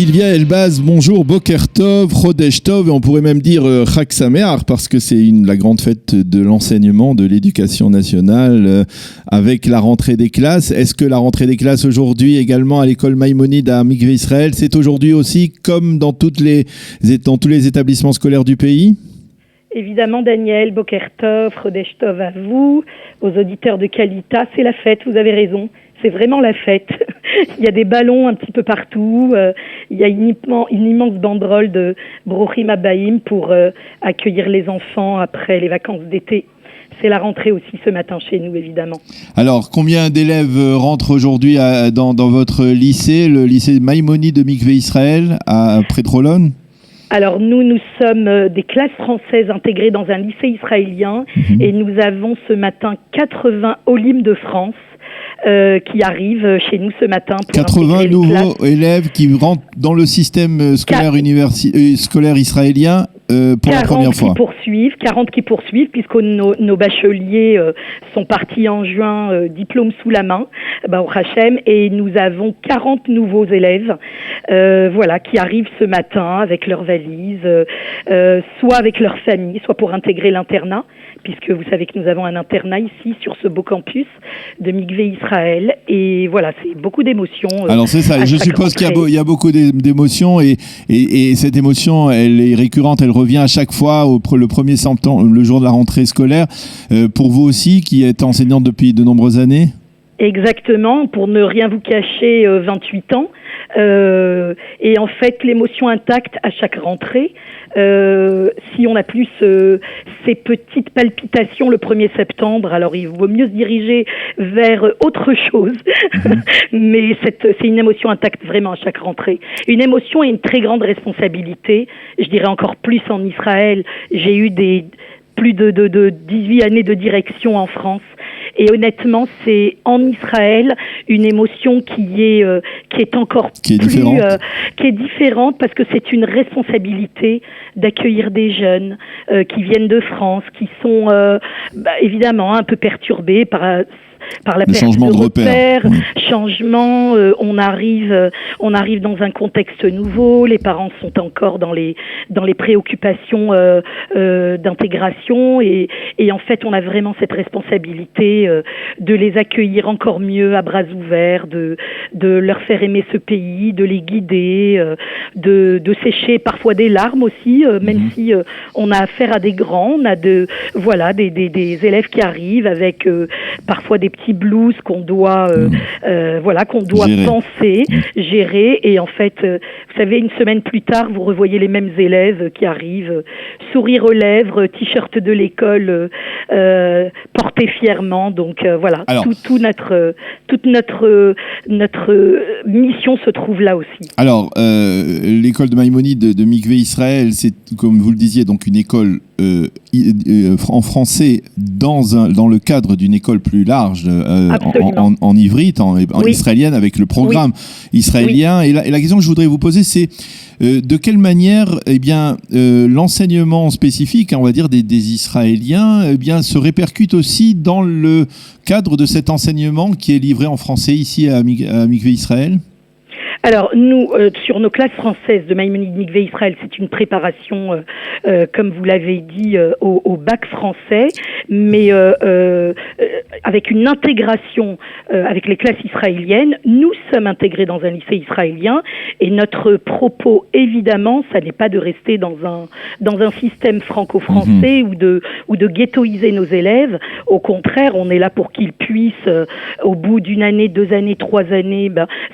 Sylvia Elbaz, bonjour, Boker Tov, Chodesh Tov, et on pourrait même dire Chag Sameach, parce que c'est la grande fête de l'enseignement, de l'éducation nationale, avec la rentrée des classes. Est-ce que la rentrée des classes aujourd'hui également à l'école Maïmonide à Mikvé Israël, c'est aujourd'hui aussi comme dans tous les établissements scolaires du pays ? Évidemment, Daniel, Boker Tov, Chodesh Tov à vous, aux auditeurs de Kalita, c'est la fête, vous avez raison. C'est vraiment la fête. Il y a des ballons un petit peu partout. Il y a une immense banderole de Brochim Habaim pour accueillir les enfants après les vacances d'été. C'est la rentrée aussi ce matin chez nous, évidemment. Alors, combien d'élèves rentrent aujourd'hui dans votre lycée, le lycée Maïmonide de Mikvé Israël à Prétrolone ? Alors nous sommes des classes françaises intégrées dans un lycée israélien et nous avons ce matin 80 Olim de France qui arrivent chez nous ce matin. Pour 80 nouveaux élèves qui rentrent dans le système scolaire israélien pour la première fois. 40 qui poursuivent, puisque nos bacheliers sont partis en juin, diplôme sous la main, au Hachem, et nous avons 40 nouveaux élèves qui arrivent ce matin avec leurs valises, soit avec leur famille, soit pour intégrer l'internat, puisque vous savez que nous avons un internat ici sur ce beau campus de Mikvé Israël, et voilà, c'est beaucoup d'émotions. Alors c'est ça, je suppose qu'il y a beaucoup d'émotions, et cette émotion, elle est récurrente, elle revient à chaque fois le 1er septembre, le jour de la rentrée scolaire. Pour vous aussi, qui êtes enseignante depuis de nombreuses années ? Exactement, pour ne rien vous cacher, 28 ans. Et en fait, l'émotion intacte à chaque rentrée. Si on a plus ces petites palpitations le 1er septembre, alors il vaut mieux se diriger vers autre chose. Mais c'est une émotion intacte vraiment à chaque rentrée. Une émotion et une très grande responsabilité. Je dirais encore plus en Israël. J'ai eu plus de 18 années de direction en France. Et honnêtement, c'est en Israël une émotion qui est encore qui est différente parce que c'est une responsabilité d'accueillir des jeunes qui viennent de France, qui sont évidemment un peu perturbés par la perte changement de repère. Changement, on arrive dans un contexte nouveau, les parents sont encore dans les préoccupations d'intégration et en fait on a vraiment cette responsabilité de les accueillir encore mieux à bras ouverts, de leur faire aimer ce pays, de les guider, de sécher parfois des larmes aussi, même si on a affaire à des grands, on a des élèves qui arrivent avec parfois des petits blues qu'on doit gérer. Penser, gérer, et en fait, vous savez, une semaine plus tard, vous revoyez les mêmes élèves qui arrivent, sourire aux lèvres, t-shirt de l'école porté fièrement. Donc voilà, alors, toute notre mission se trouve là aussi. Alors, l'école de Maïmonide de Mikvé Israël, c'est, comme vous le disiez, donc une école en français dans le cadre d'une école plus large en ivrite, en israélienne, avec le programme israélien. Oui. Et la question que je voudrais vous poser, c'est de quelle manière l'enseignement spécifique, on va dire, des Israéliens se répercute aussi dans le cadre de cet enseignement qui est livré en français ici à Mikvé Israël ? Alors nous, sur nos classes françaises de Maïmonide Mikvé Israël, c'est une préparation, comme vous l'avez dit, au bac français, mais avec une intégration avec les classes israéliennes. Nous sommes intégrés dans un lycée israélien et notre propos, évidemment, ça n'est pas de rester dans un système franco-français ou de ghettoiser nos élèves. Au contraire, on est là pour qu'ils puissent, au bout d'une année, 2 années, 3 années,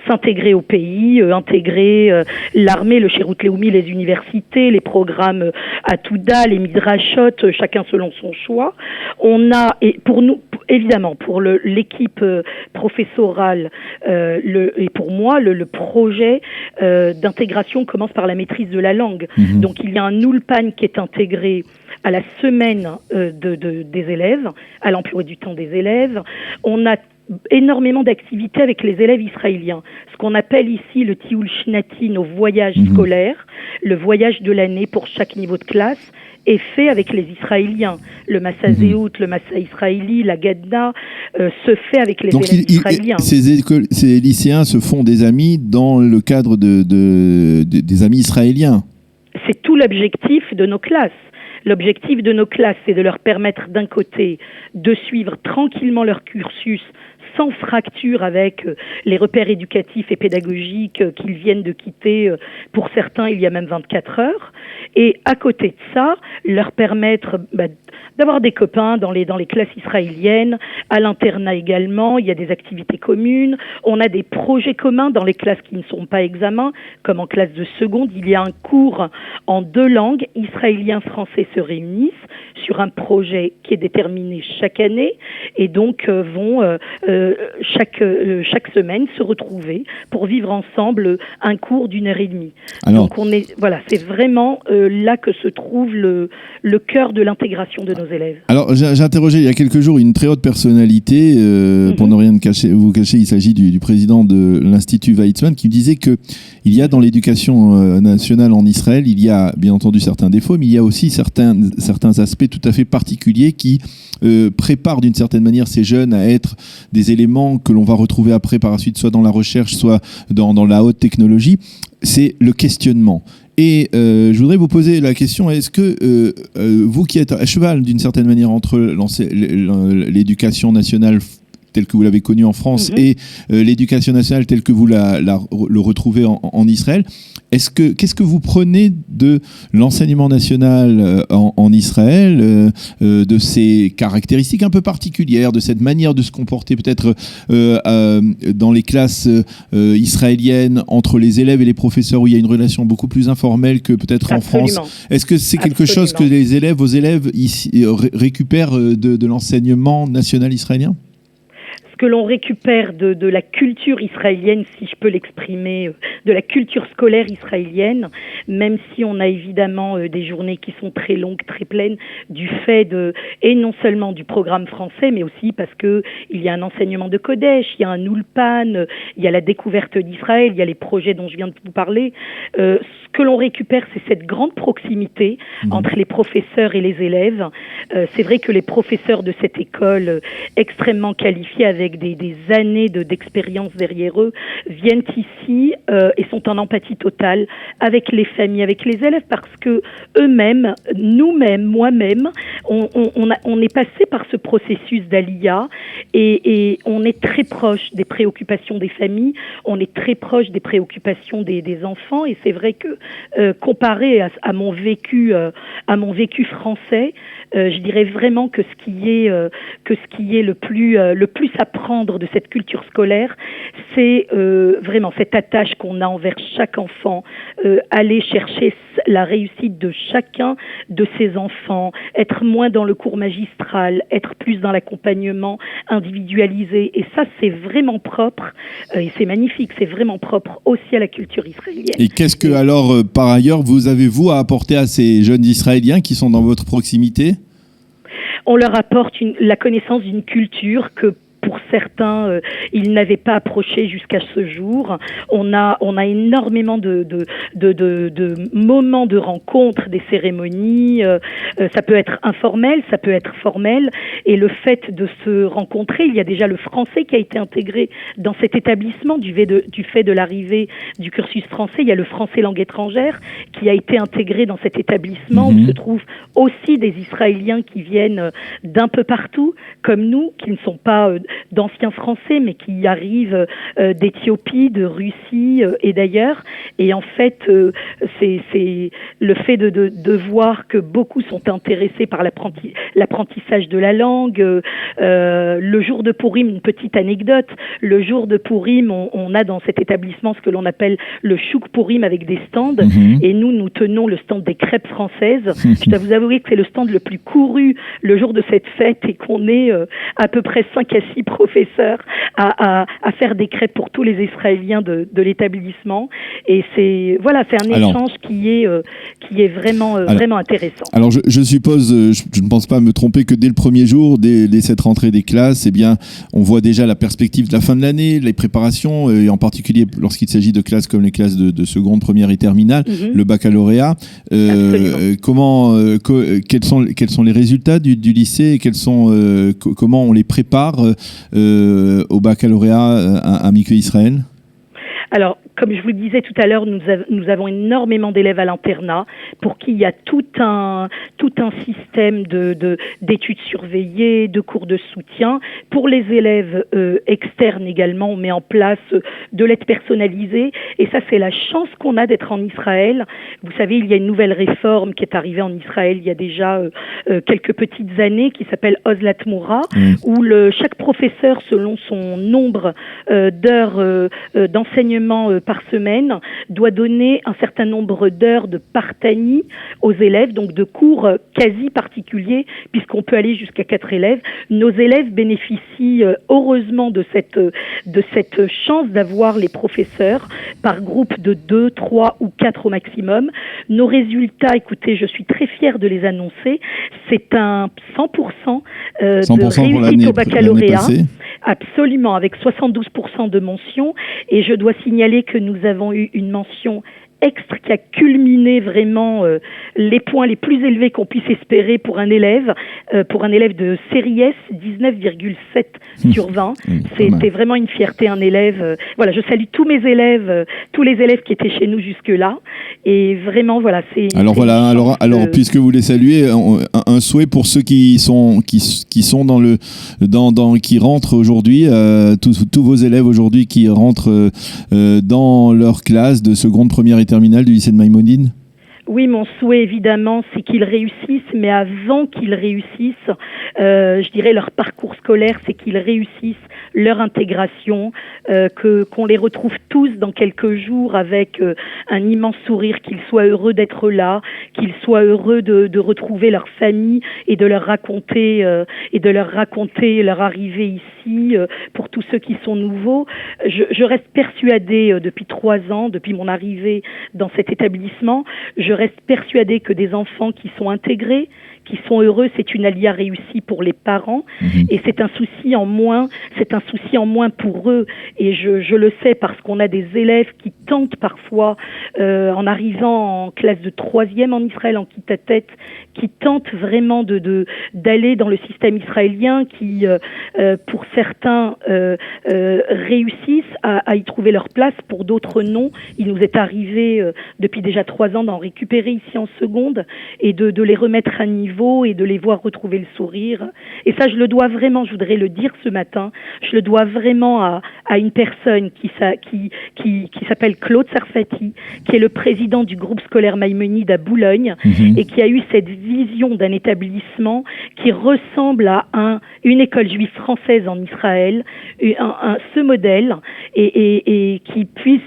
s'intégrer au pays, intégrer l'armée, le Shirut Leumi, les universités, les programmes Atouda, les Midrashot, chacun selon son choix. On a, et pour nous, évidemment, pour l'équipe professorale, et pour moi, le projet d'intégration commence par la maîtrise de la langue. Donc il y a un Ulpan qui est intégré à la semaine des élèves, à l'emploi du temps des élèves. On a énormément d'activités avec les élèves israéliens. Ce qu'on appelle ici le Tioul Shnati, nos voyages scolaires, le voyage de l'année pour chaque niveau de classe. est fait avec les Israéliens. Le Massa Zéhout, le Massa Israéli, la Gadna se fait avec les élèves israéliens. Ces lycéens se font des amis dans le cadre des amis israéliens. C'est tout l'objectif de nos classes. L'objectif de nos classes, c'est de leur permettre d'un côté de suivre tranquillement leur cursus sans fracture avec les repères éducatifs et pédagogiques qu'ils viennent de quitter, pour certains il y a même 24 heures, et à côté de ça, leur permettre d'avoir des copains dans les classes israéliennes, à l'internat également, il y a des activités communes, on a des projets communs dans les classes qui ne sont pas examens, comme en classe de seconde, il y a un cours en 2 langues, israélien-français se réunissent sur un projet qui est déterminé chaque année, et donc vont chaque semaine se retrouver pour vivre ensemble un cours d'1h30. Alors, donc c'est vraiment là que se trouve le cœur de l'intégration de nos élèves. Alors j'ai interrogé il y a quelques jours une très haute personnalité, pour ne rien vous cacher, il s'agit du président de l'Institut Weizmann, qui me disait que il y a dans l'éducation nationale en Israël, il y a bien entendu certains défauts, mais il y a aussi certains aspects tout à fait particuliers qui préparent d'une certaine manière ces jeunes à être des éléments que l'on va retrouver après par la suite, soit dans la recherche, soit dans la haute technologie. C'est le questionnement. Et je voudrais vous poser la question, est-ce que vous qui êtes à cheval d'une certaine manière entre l'éducation nationale telle que vous l'avez connue en France et l'éducation nationale telle que vous le retrouvez en Israël, qu'est-ce que vous prenez de l'enseignement national en Israël, de ses caractéristiques un peu particulières, de cette manière de se comporter peut-être dans les classes israéliennes entre les élèves et les professeurs, où il y a une relation beaucoup plus informelle que peut-être en France? Est-ce que c'est quelque chose que vos élèves ici, récupèrent de l'enseignement national israélien? Que l'on récupère de la culture israélienne, si je peux l'exprimer, de la culture scolaire israélienne, même si on a évidemment des journées qui sont très longues, très pleines, du fait et non seulement du programme français, mais aussi parce que il y a un enseignement de Kodesh, il y a un Ulpan, il y a la découverte d'Israël, il y a les projets dont je viens de vous parler. Ce que l'on récupère, c'est cette grande proximité entre les professeurs et les élèves. C'est vrai que les professeurs de cette école extrêmement qualifiés, avec des années d'expérience derrière eux, viennent ici et sont en empathie totale avec les familles, avec les élèves, parce que eux-mêmes, nous-mêmes, moi-même, on est passé par ce processus d'Aliyah et on est très proche des préoccupations des familles, on est très proche des préoccupations des enfants, et c'est vrai que comparé à mon vécu français, je dirais vraiment que ce qui est le plus à prendre de cette culture scolaire, c'est vraiment cette attache qu'on a envers chaque enfant, aller chercher la réussite de chacun de ses enfants, être moins dans le cours magistral, être plus dans l'accompagnement individualisé, et ça c'est vraiment propre, et c'est magnifique, c'est vraiment propre aussi à la culture israélienne. Et qu'est-ce que alors, par ailleurs, vous à apporter à ces jeunes Israéliens qui sont dans votre proximité? On leur apporte la connaissance d'une culture que pour certains, ils n'avaient pas approché jusqu'à ce jour. On a énormément de moments de rencontres, des cérémonies. Ça peut être informel, ça peut être formel. Et le fait de se rencontrer, il y a déjà le français qui a été intégré dans cet établissement du fait de l'arrivée du cursus français. Il y a le français langue étrangère qui a été intégré dans cet établissement, où se trouvent aussi des Israéliens qui viennent d'un peu partout, comme nous, qui ne sont pas d'anciens Français, mais qui arrivent d'Éthiopie, de Russie et d'ailleurs. Et en fait, c'est le fait de voir que beaucoup sont intéressés par l'apprentissage de la langue. Le jour de Pourim, une petite anecdote, le jour de Pourim, on a dans cet établissement ce que l'on appelle le chouk Pourim avec des stands, et nous tenons le stand des crêpes françaises. Je dois vous avouer que c'est le stand le plus couru le jour de cette fête, et qu'on est à peu près 5 à 6 professeurs à faire des crêpes pour tous les Israéliens de l'établissement. Et c'est un échange qui qui est vraiment intéressant. Alors je suppose, je ne pense pas me tromper, que dès le premier jour, dès cette rentrée des classes, eh bien, on voit déjà la perspective de la fin de l'année, les préparations, et en particulier lorsqu'il s'agit de classes comme les classes de seconde, première et terminale, le baccalauréat. Quels sont les résultats du lycée et comment on les prépare au baccalauréat à Mikvé Israël? Alors, comme je vous le disais tout à l'heure, nous avons énormément d'élèves à l'internat pour qui il y a tout un système d'études surveillées, de cours de soutien. Pour les élèves externes également, on met en place de l'aide personnalisée. Et ça, c'est la chance qu'on a d'être en Israël. Vous savez, il y a une nouvelle réforme qui est arrivée en Israël il y a déjà quelques petites années qui s'appelle Ozlat Moura, où chaque professeur, selon son nombre d'heures d'enseignement par semaine, doit donner un certain nombre d'heures de partani aux élèves, donc de cours quasi particuliers, puisqu'on peut aller jusqu'à 4 élèves. Nos élèves bénéficient heureusement de cette chance d'avoir les professeurs par groupe de 2, 3 ou 4 au maximum. Nos résultats, écoutez, je suis très fière de les annoncer, c'est un 100% de réussite au baccalauréat. Absolument, avec 72% de mention, et je dois signaler que nous avons eu une mention qui a culminé vraiment les points les plus élevés qu'on puisse espérer pour un élève de série S, 19,7 sur 20. C'était vraiment une fierté, un élève. Voilà, je salue tous mes élèves, tous les élèves qui étaient chez nous jusque-là. Et vraiment, voilà, c'est... Alors, puisque vous les saluez, un souhait pour ceux qui rentrent aujourd'hui, tous vos élèves aujourd'hui qui rentrent dans leur classe de seconde, première et terminale du lycée de Maïmonide. Oui, mon souhait évidemment, c'est qu'ils réussissent, mais avant qu'ils réussissent, je dirais leur parcours scolaire, c'est qu'ils réussissent leur intégration, qu'on les retrouve tous dans quelques jours avec un immense sourire, qu'ils soient heureux d'être là, qu'ils soient heureux de retrouver leur famille et de leur raconter leur arrivée ici. Pour tous ceux qui sont nouveaux, je reste persuadée depuis 3 ans, depuis mon arrivée dans cet établissement, je reste persuadée que des enfants qui sont intégrés, qui sont heureux, c'est une alia réussie pour les parents, et c'est un souci en moins pour eux. Et je le sais parce qu'on a des élèves qui tentent parfois, en arrivant en classe de 3e en Israël, en Kitta-Tête, qui tentent vraiment d'aller dans le système israélien, qui, pour certains, réussissent à y trouver leur place, pour d'autres non. Il nous est arrivé depuis déjà 3 ans d'en récupérer ici en seconde et de les remettre à niveau et de les voir retrouver le sourire. Et ça, je le dois vraiment, je voudrais le dire ce matin, je le dois vraiment à une personne qui s'appelle Claude Sarfati, qui est le président du groupe scolaire Maïmonide à Boulogne, et qui a eu cette vision d'un établissement qui ressemble à une école juive française en Israël, ce modèle, et qui puisse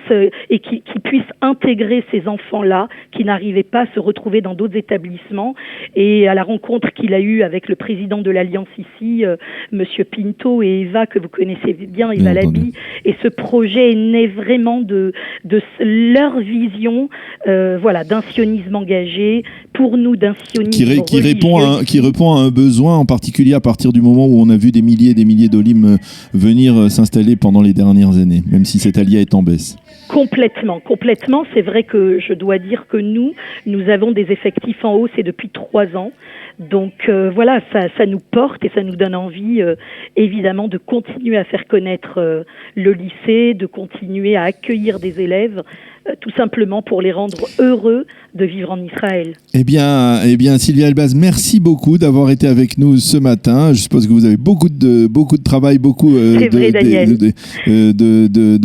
intégrer ces enfants-là qui n'arrivaient pas à se retrouver dans d'autres établissements. Et à la rencontre qu'il a eue avec le président de l'Alliance ici, Monsieur Pinto et Eva, que vous connaissez bien, Eva Labi, et ce projet est né vraiment de leur vision, d'un sionisme engagé, pour nous d'un sionisme qui répond à un besoin, en particulier à partir du moment où on a vu des milliers et des milliers d'olim venir s'installer pendant les dernières années, même si cette alia est en baisse. Complètement. C'est vrai que je dois dire que nous avons des effectifs en hausse et depuis 3 ans. Donc ça nous porte et ça nous donne envie, évidemment, de continuer à faire connaître le lycée, de continuer à accueillir des élèves, tout simplement pour les rendre heureux de vivre en Israël. Eh bien, Sylvia Elbaz, merci beaucoup d'avoir été avec nous ce matin. Je suppose que vous avez beaucoup de travail, beaucoup de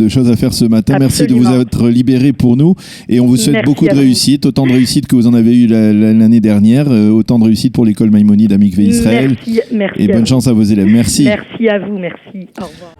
choses à faire ce matin. Absolument. Merci de vous être libéré pour nous et on vous souhaite beaucoup de réussite, autant de réussite que vous en avez eu l'année dernière, autant de réussite pour l'école Maïmonide à Mikvé Israël. Merci. Et bonne chance à vos élèves. Merci. Merci à vous, merci. Au revoir.